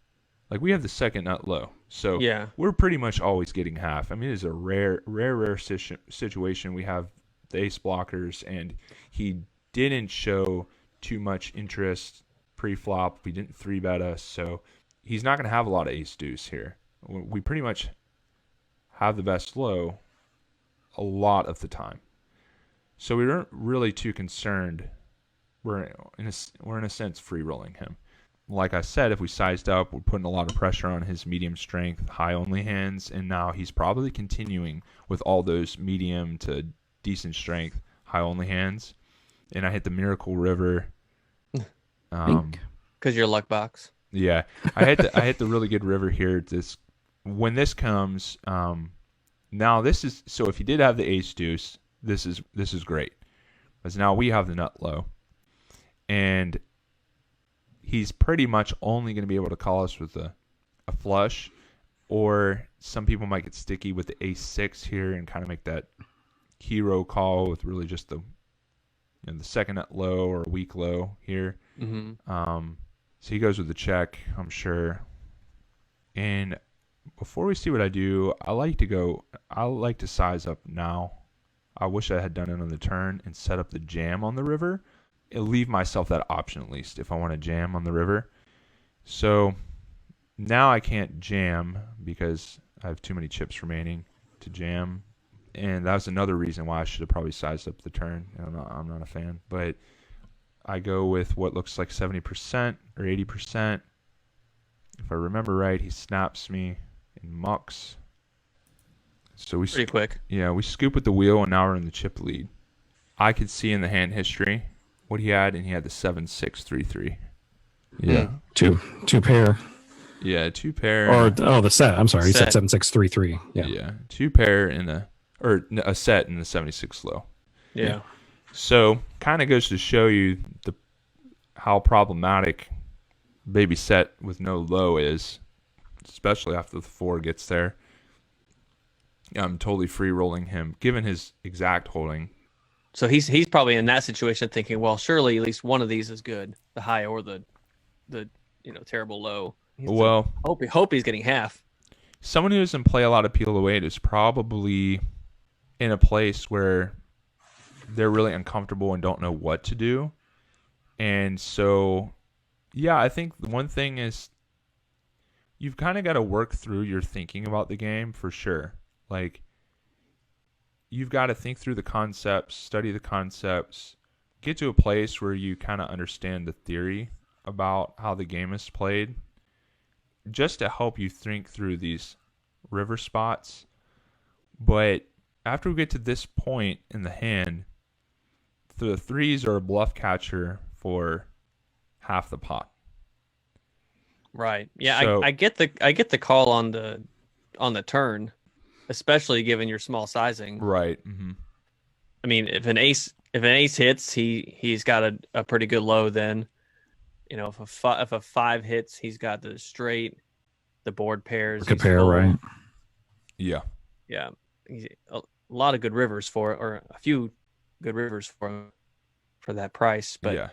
Like we have the second nut low. So yeah, we're pretty much always getting half. I mean, it is a rare situation. We have the ace blockers, and he didn't show too much interest pre-flop. We didn't 3-bet us, so he's not going to have a lot of ace deuce here. We pretty much have the best low a lot of the time. So we weren't really too concerned. We're in a sense free rolling him. Like I said, if we sized up, we're putting a lot of pressure on his medium strength, high only hands, and now he's probably continuing with all those medium to decent strength, high only hands. And I hit the Miracle River. Because your luck box. Yeah, I hit the really good river here. When this comes, now this is so. If he did have the ace deuce, this is great, because now we have the nut low, and he's pretty much only going to be able to call us with a flush, or some people might get sticky with the ace 6 here and kind of make that hero call with really just the second nut low or weak low here. So he goes with the check, I'm sure. And before we see what I do, I like to size up now. I wish I had done it on the turn and set up the jam on the river. And leave myself that option at least if I want to jam on the river. So now I can't jam because I have too many chips remaining to jam. And that was another reason why I should have probably sized up the turn. I'm not a fan. But I go with what looks like 70% or 80%. If I remember right, he snaps me and mucks. So we pretty quick. Yeah, we scoop with the wheel, and now we're in the chip lead. I could see in the hand history what he had, and he had the 7-6-3-3. Yeah, two pair. Yeah, 2 pair. Or the set. I'm sorry, set. He said 7-6-3-3. Yeah, 2 pair or a set in the 76 low. Yeah. So kind of goes to show you how problematic baby set with no low is, especially after the 4 gets there. I'm totally free rolling him, given his exact holding. So he's probably in that situation thinking, well, surely at least one of these is good, the high or the terrible low. Well, hope he's getting half. Someone who doesn't play a lot of PLO8 is probably in a place where they're really uncomfortable and don't know what to do. And so, yeah, I think the one thing is you've kind of got to work through your thinking about the game for sure. Like, you've got to think through the concepts, study the concepts, get to a place where you kind of understand the theory about how the game is played, just to help you think through these river spots. But after we get to this point in the hand, the threes are a bluff catcher for half the pot. Right. Yeah, So- I get the call on the turn, especially given your small sizing. Right. Mm-hmm. I mean, if an ace hits, he's got a pretty good low. Then, if a five hits, he's got the straight, the board pairs. Like a he's pair, full. right? Yeah. Yeah, a lot of good rivers or a few good rivers for that price. But yeah.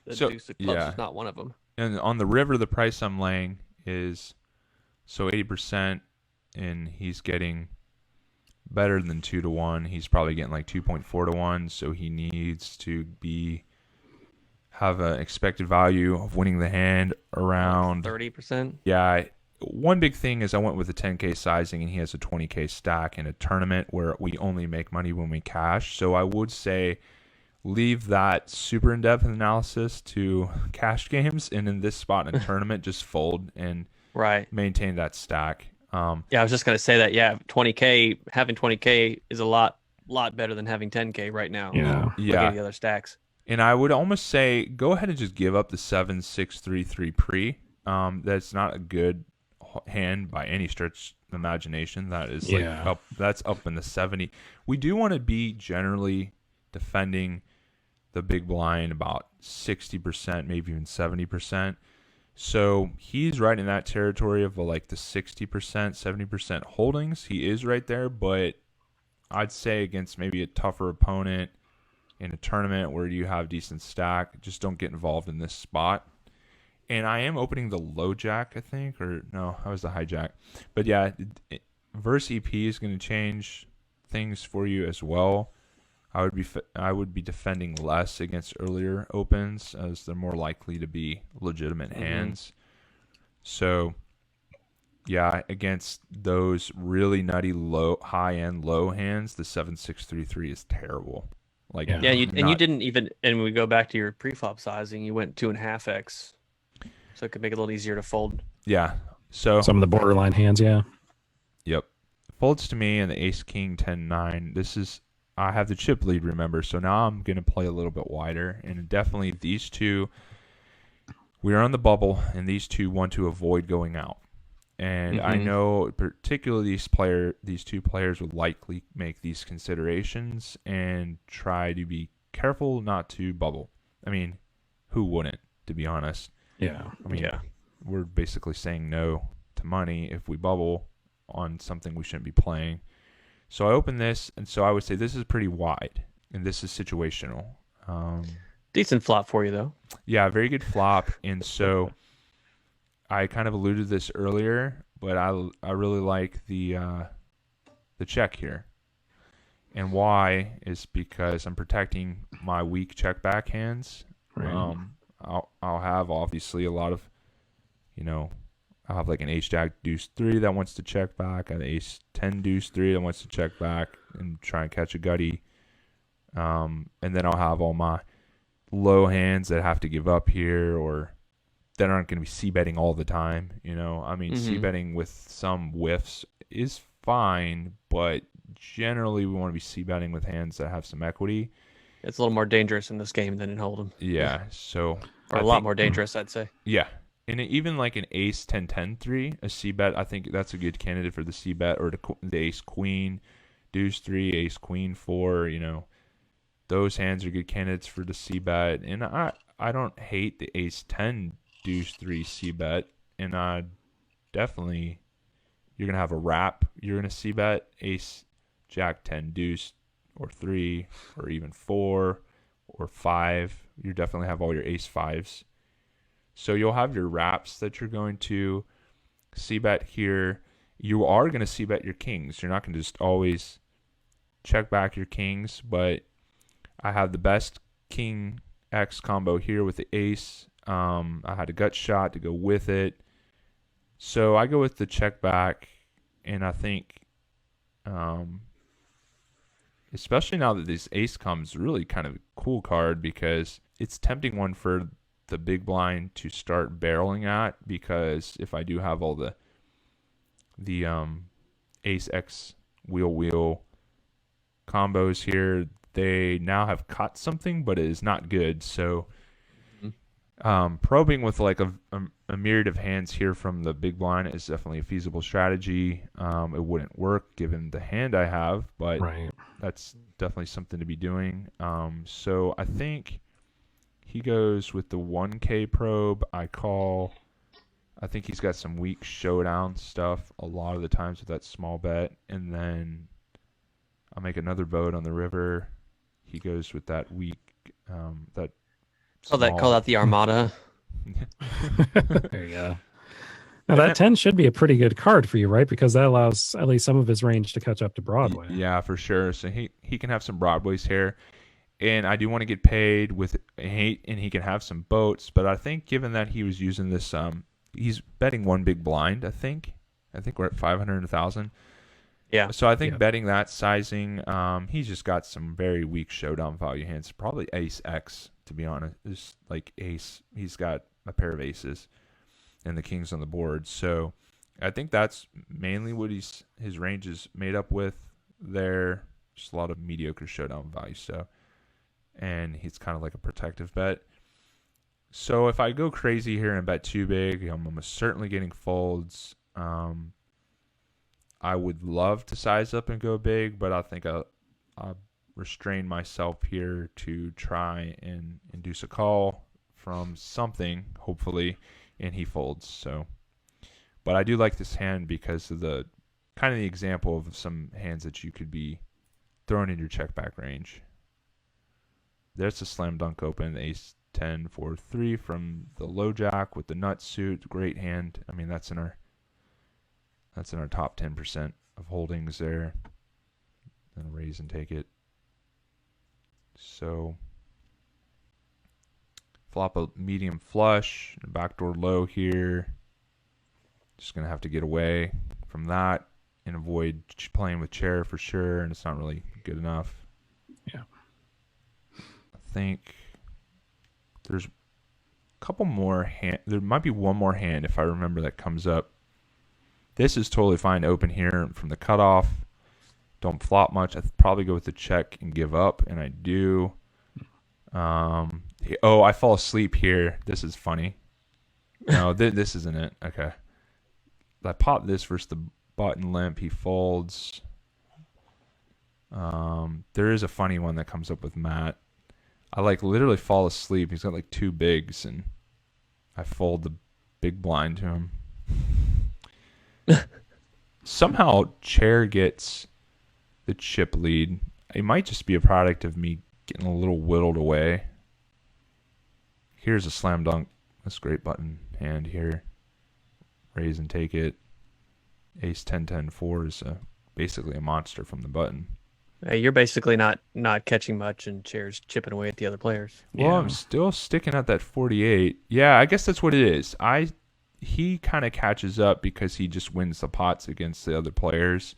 the So, deuce of clubs yeah. is not one of them. And on the river, the price I'm laying is 80%, and he's getting better than 2-1. He's probably getting like 2.4-1, so he needs to have an expected value of winning the hand around 30%. Yeah. One big thing is I went with a 10K sizing, and he has a 20K stack in a tournament where we only make money when we cash. So I would say leave that super in-depth analysis to cash games, and in this spot in a tournament, just fold and Right. maintain that stack. Yeah, I was just gonna say that. Yeah, 20K, having 20K is a lot better than having 10K right now. Yeah. Looking Yeah. at the other stacks. And I would almost say go ahead and just give up the 7-6-3-3 pre. That's not a good hand by any stretch of imagination. That is that's up in the 70. We do want to be generally defending the big blind about 60%, maybe even 70%. So he's right in that territory of like the 60%, 70% holdings. He is right there, but I'd say against maybe a tougher opponent in a tournament where you have decent stack, just don't get involved in this spot. And I am opening the low jack, I think, or no, that was the high jack. But yeah, verse EP is going to change things for you as well. I would be defending less against earlier opens, as they're more likely to be legitimate hands. So yeah, against those really nutty high end low hands, the 7-6-3-3 is terrible. Like Yeah, you didn't even, and we go back to your preflop sizing, you went 2.5x, so it could make it a little easier to fold. Yeah. So Some of the borderline hands, yeah. Yep. Folds to me and the ace king 10-9. I have the chip lead, remember, so now I'm going to play a little bit wider, and definitely these two, we are on the bubble, and these two want to avoid going out. And I know particularly these two players would likely make these considerations and try to be careful not to bubble. I mean, who wouldn't, to be honest? Yeah. I mean, we're basically saying no to money if we bubble on something we shouldn't be playing. So I open this, and so I would say this is pretty wide, and this is situational. Decent flop for you, though. Yeah, very good flop. And so I kind of alluded to this earlier, but I really like the check here. And why is because I'm protecting my weak check back hands. Right. I'll have obviously a lot of, I'll have like an ace jack deuce 3 that wants to check back, an ace 10 deuce 3 that wants to check back and try and catch a gutty. And then I'll have all my low hands that have to give up here or that aren't going to be c-betting all the time. I mean, c-betting with some whiffs is fine, but generally we want to be c-betting with hands that have some equity. It's a little more dangerous in this game than in Hold'em. Yeah, so Or a lot more dangerous, I'd say. Yeah. And even like an ace 10-10-3, a c-bet, I think that's a good candidate for the c-bet, or the ace queen, deuce 3, ace queen 4, those hands are good candidates for the c-bet. And I don't hate the ace 10 deuce 3 c-bet, and definitely you're going to have a wrap. You're going to c-bet ace jack 10 deuce or 3 or even 4 or 5. You definitely have all your ace 5s. So you'll have your wraps that you're going to c-bet here. You are going to c-bet your kings. You're not going to just always check back your kings, but I have the best king X combo here with the ace. I had a gut shot to go with it. So I go with the check back, and I think, especially now that this ace comes, really kind of a cool card because it's tempting one for the big blind to start barreling at, because if I do have all the ace X wheel combos here, they now have caught something, but it is not good. So probing with like a myriad of hands here from the big blind is definitely a feasible strategy. It wouldn't work given the hand I have, but that's definitely something to be doing. So I think he goes with the 1K probe. I call. I think he's got some weak showdown stuff a lot of the times with that small bet. And then I'll make another boat on the river. He goes with that weak, that Call that the Armada. There you go. Now that 10 should be a pretty good card for you, right? Because that allows at least some of his range to catch up to Broadway. Yeah, for sure. So he can have some Broadways here. And I do want to get paid with hate, and he can have some boats. But I think given that he was using this, he's betting one big blind, I think. I think we're at 500,000. Yeah. So I think betting that sizing, he's just got some very weak showdown value hands. Probably ace X, to be honest. It's like ace. He's got a pair of aces and the kings on the board. So I think that's mainly what his range is made up with there. Just a lot of mediocre showdown value. So, and he's kind of like a protective bet. So if I go crazy here and bet too big, I'm almost certainly getting folds. I would love to size up and go big, but I think I'll restrain myself here to try and induce a call from something, hopefully, and he folds. So, but I do like this hand because of the kind of the example of some hands that you could be throwing in your check back range. There's a slam dunk open, ace 10 4 3 from the low jack with the nut suit. Great hand. I mean, that's in our top 10% of holdings there. Then raise and take it. So flop a medium flush, backdoor low here. Just gonna have to get away from that and avoid playing with chair for sure, and it's not really good enough. Yeah. I think there's a couple more hand. There might be one more hand if I remember that comes up. This is totally fine open here from the cutoff. Don't flop much. I'd probably go with the check and give up, and I do. I fall asleep here. This is funny. No, this isn't it. Okay. I pop this versus the button limp. He folds. There is a funny one that comes up with Matt. I literally fall asleep. He's got like two bigs, and I fold the big blind to him. Somehow chair gets the chip lead. It might just be a product of me getting a little whittled away. Here's a slam dunk. That's a great button hand here. Raise and take it. Ace 10 10 4 is basically a monster from the button. You're basically not catching much, and chair's chipping away at the other players. Well, I'm still sticking at that 48. Yeah, I guess that's what it is. He kind of catches up because he just wins the pots against the other players.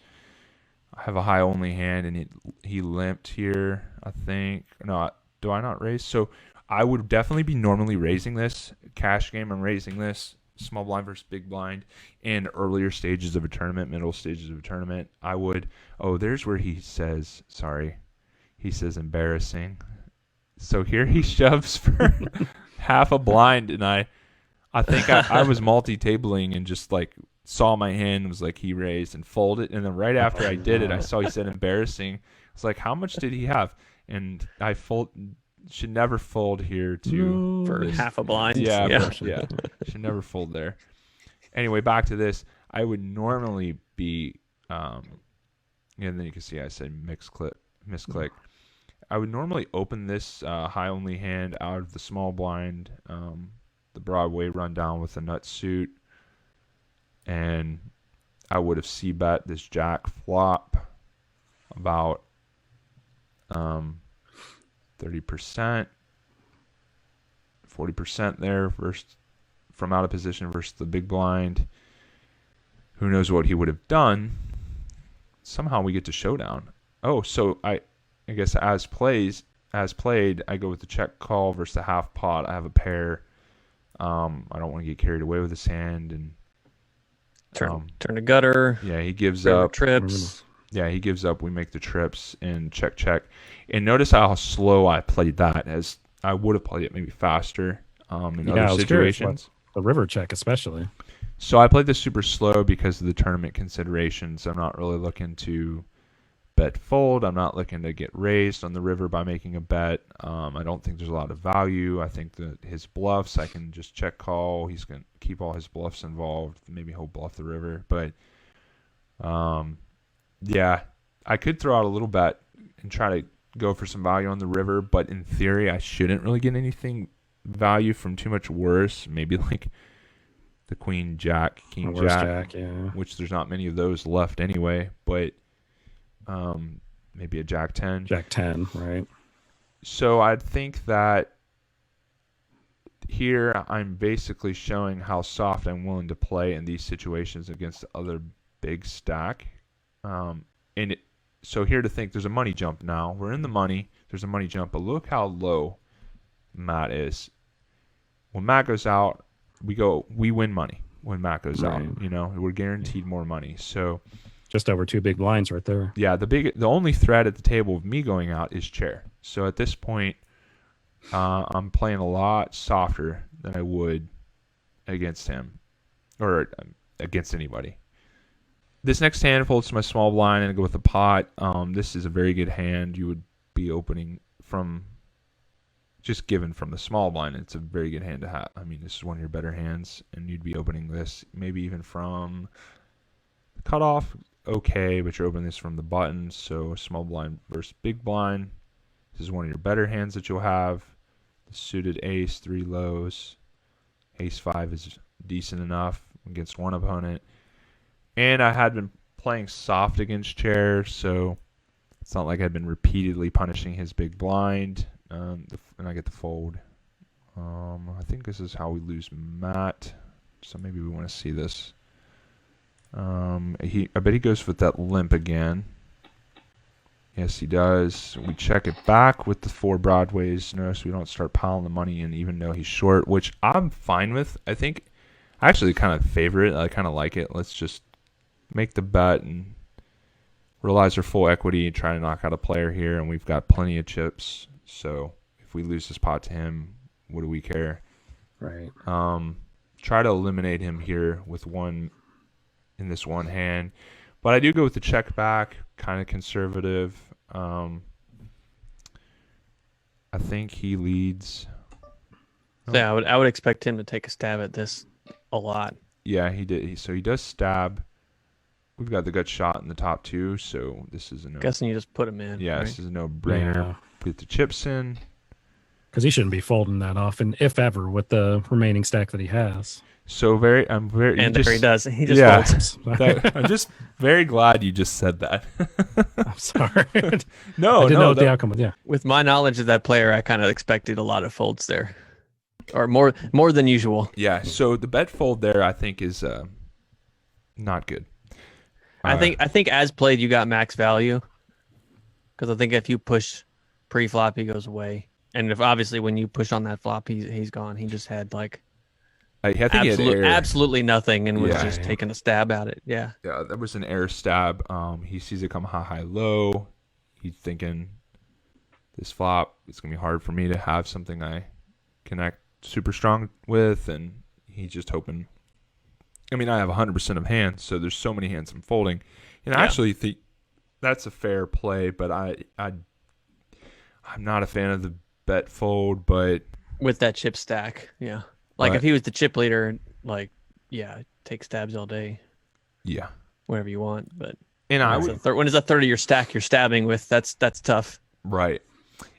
I have a high only hand, and he limped here, I think. No, do I not raise? So I would definitely be normally raising this. Cash game, I'm raising this. Small blind versus big blind. In earlier stages of a tournament, middle stages of a tournament, I would. Oh, there's where he says, sorry. He says embarrassing. So here he shoves for half a blind, and I think I was multi-tabling and just like saw my hand, was like he raised and folded, and then right after I did it, I saw he said embarrassing. It's like, how much did he have? And I should never fold here for half a blind. Yeah. Should never fold there. Anyway, back to this. I would normally be, and then you can see I said misclick. I would normally open this high only hand out of the small blind, the Broadway rundown with a nut suit, and I would have c-bet this jack flop about 30%, 40% there versus from out of position versus the big blind. Who knows what he would have done? Somehow we get to showdown. Oh, so I guess as played, I go with the check call versus the half pot. I have a pair. I don't want to get carried away with his hand and turn a gutter. Yeah, he gives river up. Trips. Yeah, he gives up. We make the trips and check. And notice how slow I played that, as I would have played it maybe faster in other situations. The river check especially. So I played this super slow because of the tournament considerations. I'm not really looking to bet fold. I'm not looking to get raised on the river by making a bet. I don't think there's a lot of value. I think that his bluffs, I can just check call. He's going to keep all his bluffs involved. Maybe he'll bluff the river. But, yeah, I could throw out a little bet and try to go for some value on the river. But in theory, I shouldn't really get anything value from too much worse. Maybe like the queen jack, king jack, which there's not many of those left anyway. But maybe a jack 10. Jack 10, right. So I think that here I'm basically showing how soft I'm willing to play in these situations against the other big stack. So here to think there's a money jump now. We're in the money. There's a money jump, but look how low Matt is. When Matt goes out, we win money when Matt goes out. You know, we're guaranteed more money. So just over 2 big blinds right there. Yeah, the only threat at the table of me going out is chair. So at this point, I'm playing a lot softer than I would against him or against anybody. This next hand folds to my small blind and I go with the pot. This is a very good hand. You would be opening from just given from the small blind. It's a very good hand to have. I mean, this is one of your better hands, and you'd be opening this maybe even from the cutoff. Okay, but you're opening this from the button, so small blind versus big blind. This is one of your better hands that you'll have. The suited ace, 3 lows. Ace 5 is decent enough against one opponent. And I had been playing soft against chair, so it's not like I'd been repeatedly punishing his big blind. And I get the fold. I think this is how we lose Matt, so maybe we want to see this. I bet he goes with that limp again. Yes, he does. We check it back with the 4 broadways. Notice we don't start piling the money in even though he's short, which I'm fine with. I think I actually kind of favor it. I kind of like it. Let's just make the bet and realize our full equity and try to knock out a player here, and we've got plenty of chips. So if we lose this pot to him, what do we care? Right. Try to eliminate him here with one in this one hand. But I do go with the check back, kind of conservative. I think he leads. Yeah, I would expect him to take a stab at this a lot. Yeah, he did. So he does stab. We've got the gut shot in the top 2, so this is a no. Guessing you just put him in. Yeah, right? This is a no-brainer. Yeah. Put the chips in. Because he shouldn't be folding that often, if ever, with the remaining stack that he has. So I'm very. And there he does. He just folds. I'm just very glad you just said that. I'm sorry. No, I didn't know what the outcome was. Yeah. With my knowledge of that player, I kind of expected a lot of folds there, or more than usual. Yeah. So the bet fold there, I think, is not good. I think as played, you got max value, because I think if you push pre-flop, he goes away, and if obviously when you push on that flop, he's gone. He just had like. I think he had air. Absolutely nothing, and was just taking a stab at it. Yeah. Yeah, that was an air stab. He sees it come high, low. He's thinking, this flop, it's going to be hard for me to have something I connect super strong with, and he's just hoping. I mean, I have 100% of hands, so there's so many hands I'm folding. And I actually think that's a fair play, but I'm not a fan of the bet fold, but... With that chip stack, yeah. Like, if he was the chip leader, like, yeah, take stabs all day. Yeah. Whatever you want. But and when it's a third of your stack you're stabbing with, that's tough. Right.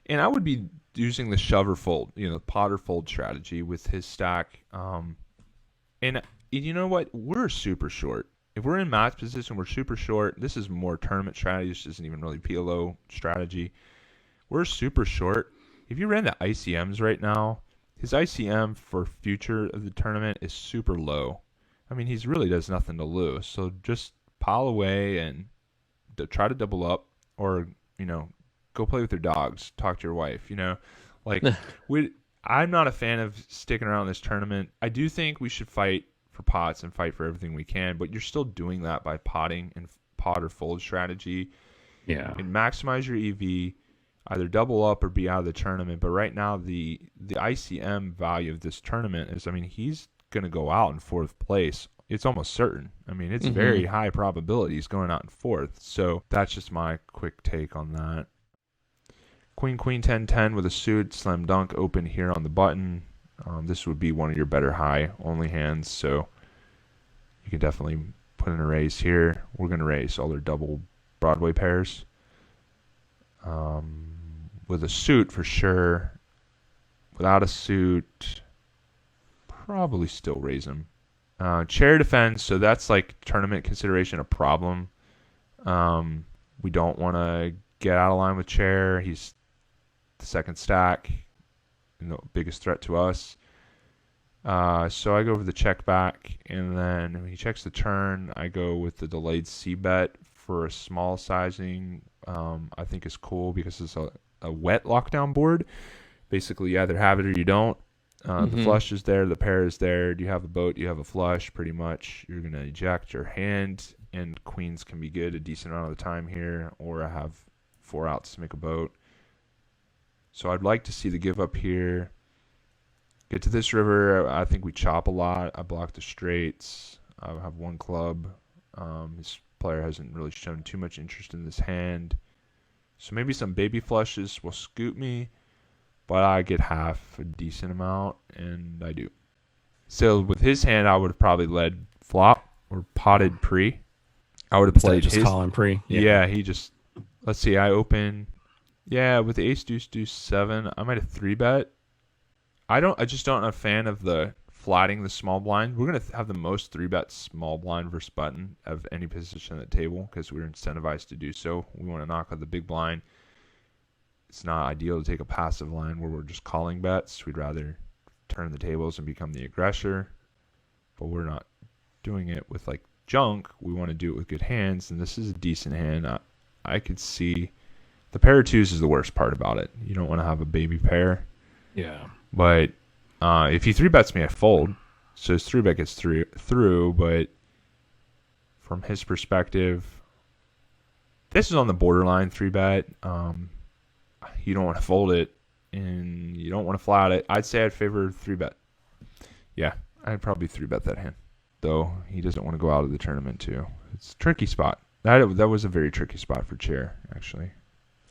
And I would be using the shover fold, the Potter fold strategy with his stack. And you know what? We're super short. If we're in match position, we're super short. This is more tournament strategy. This isn't even really PLO strategy. We're super short. if you ran the ICMs right now, his ICM for future of the tournament is super low. I mean, he really does nothing to lose. So just pile away and try to double up, or go play with your dogs, talk to your wife. Like I'm not a fan of sticking around this tournament. I do think we should fight for pots and fight for everything we can, but you're still doing that by potting and pot or fold strategy. Yeah. And maximize your EV, either double up or be out of the tournament. But right now, the ICM value of this tournament is, I mean, he's going to go out in fourth place. It's almost certain. I mean, it's very high probability he's going out in fourth. So that's just my quick take on that. Queen, 10-10 with a suit, slam dunk, open here on the button. This would be one of your better high only hands, so you can definitely put in a raise here. We're going to raise all their double Broadway pairs. With a suit for sure. Without a suit, probably still raise him. Chair defense, so that's like tournament consideration a problem. We don't want to get out of line with chair. He's the second stack, biggest threat to us. So I go for the check back, and then when he checks the turn, I go with the delayed C bet for a small sizing. I think is cool because it's a wet lockdown board. Basically, you either have it or you don't. The flush is there, the pair is there. Do you have a boat? Do you have a flush? Pretty much, you're going to eject your hand, and queens can be good a decent amount of the time here, or I have 4 outs to make a boat. So I'd like to see the give up here. Get to this river. I think we chop a lot. I block the straights. I have 1 club. This player hasn't really shown too much interest in this hand. So maybe some baby flushes will scoop me, but I get half a decent amount, and I do. So with his hand, I would have probably led flop or potted pre. I would have played just his. calling pre. Yeah, he just. Let's see. I open. Yeah, with the ace deuce 7, I might have 3-bet. I just don't a fan of the flatting the small blind. We're gonna have the most 3-bet small blind versus button of any position at the table because we're incentivized to do so. We want to knock out the big blind. It's not ideal to take a passive line where we're just calling bets. We'd rather turn the tables and become the aggressor, but we're not doing it with like junk. We want to do it with good hands, and this is a decent hand. I could see the pair of twos is the worst part about it. You don't want to have a baby pair. Yeah. But if he 3-bets me, I fold. So his 3-bet gets through, but from his perspective, this is on the borderline 3-bet. You don't want to fold it, and you don't want to flat it. I'd say I'd favor 3-bet. Yeah, I'd probably 3-bet that hand, though he doesn't want to go out of the tournament too. It's a tricky spot. That was a very tricky spot for chair, actually.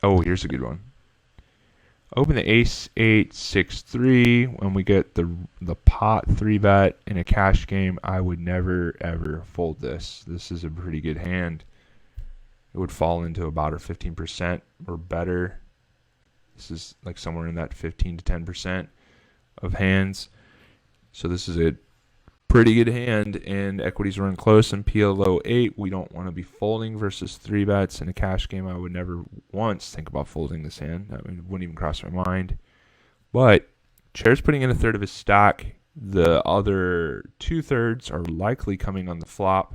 Oh, here's a good one. Open the ace 8 6-3 when we get the pot 3-bet in a cash game. I would never ever fold this. This is a pretty good hand. It would fall into about a 15% or better. This is like somewhere in that 15 to 10% of hands. So this is a pretty good hand, and equities run close in PLO8. We don't want to be folding versus 3-bets in a cash game. I would never once think about folding this hand. That wouldn't even cross my mind. But chair's putting in a third of his stack. The other 2/3 are likely coming on the flop.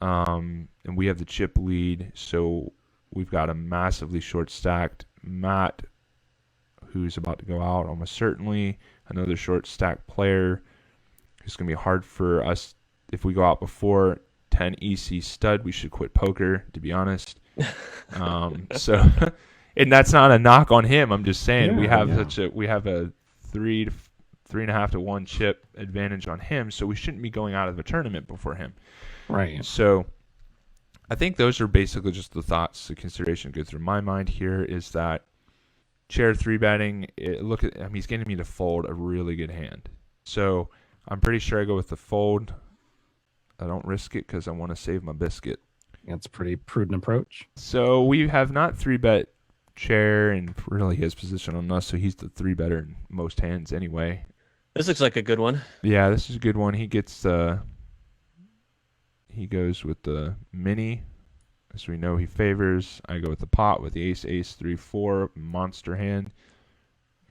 And we have the chip lead, so we've got a massively short stacked Matt, who's about to go out almost certainly. Another short stack player. It's going to be hard for us if we go out before 10 EC stud. We should quit poker, to be honest. So, and that's not a knock on him. I'm just saying we have a 3.5 to 1 chip advantage on him, so we shouldn't be going out of the tournament before him. Right. So, I think those are basically just the thoughts, the consideration that go through my mind here is that chair 3-betting. Look at he's getting me to fold a really good hand. So. I'm pretty sure I go with the fold. I don't risk it because I want to save my biscuit. That's a pretty prudent approach. So we have not 3-bet chair, and really his position on us, so he's the 3-better in most hands anyway. This looks like a good one. Yeah, this is a good one. He gets he goes with the mini, as we know he favors. I go with the pot with the ace 3-4 monster hand.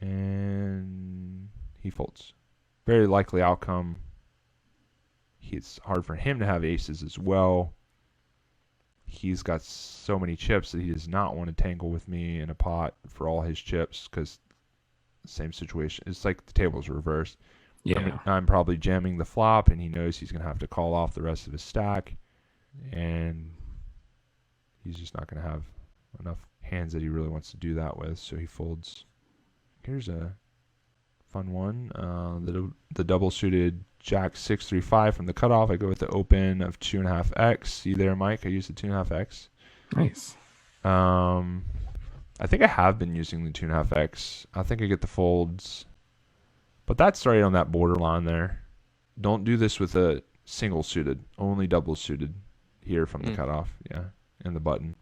And he folds. Very likely outcome. It's hard for him to have aces as well. He's got so many chips that he does not want to tangle with me in a pot for all his chips because same situation. It's like the table's reversed. Yeah. I'm probably jamming the flop, and he knows he's going to have to call off the rest of his stack, and he's just not going to have enough hands that he really wants to do that with, so he folds. Here's a fun one. The double suited Jack 6-3-5 from the cutoff. I go with the open of 2.5x. See there, Mike? I used the 2.5x. Nice. I think I have been using the 2.5x. I think I get the folds. But that's right on that borderline there. Don't do this with a single suited. Only double suited here from the cutoff. Yeah, and the button.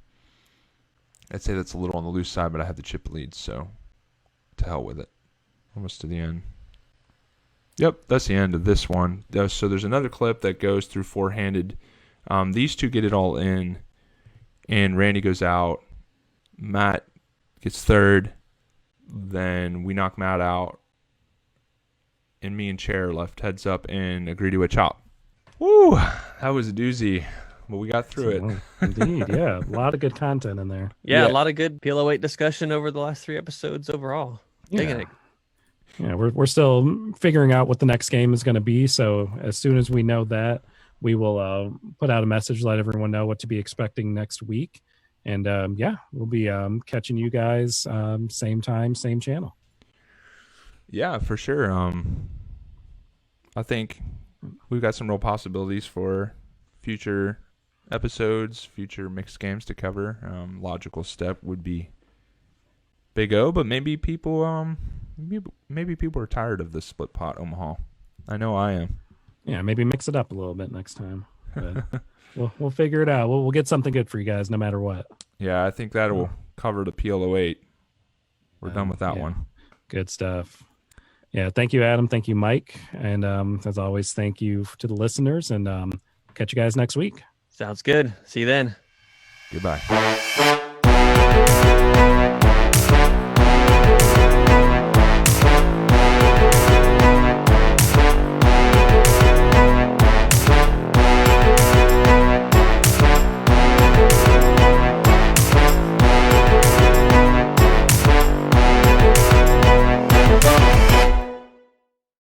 I'd say that's a little on the loose side, but I had the chip lead, so to hell with it. Almost to the end. Yep, that's the end of this one. So there's another clip that goes through four-handed. These two get it all in, and Randy goes out. Matt gets third. Then we knock Matt out. And me and Chair left heads up and agree to a chop. Woo! That was a doozy. But we got through it. Indeed, yeah. A lot of good content in there. Yeah, a lot of good PLO8 discussion over the last 3 episodes overall. Digging it. Yeah, we're still figuring out what the next game is going to be. So as soon as we know that, we will put out a message, let everyone know what to be expecting next week. And we'll be catching you guys same time, same channel. Yeah, for sure. I think we've got some real possibilities for future episodes, future mixed games to cover. Logical step would be Big O, but maybe people maybe people are tired of the split pot Omaha. I know I am. Yeah, maybe mix it up a little bit next time. But we'll figure it out. We'll get something good for you guys no matter what. Yeah, I think that will cover the PLO8. We're done with that one. Good stuff. Yeah, thank you, Adam. Thank you, Mike. And as always, thank you to the listeners. And catch you guys next week. Sounds good. See you then. Goodbye.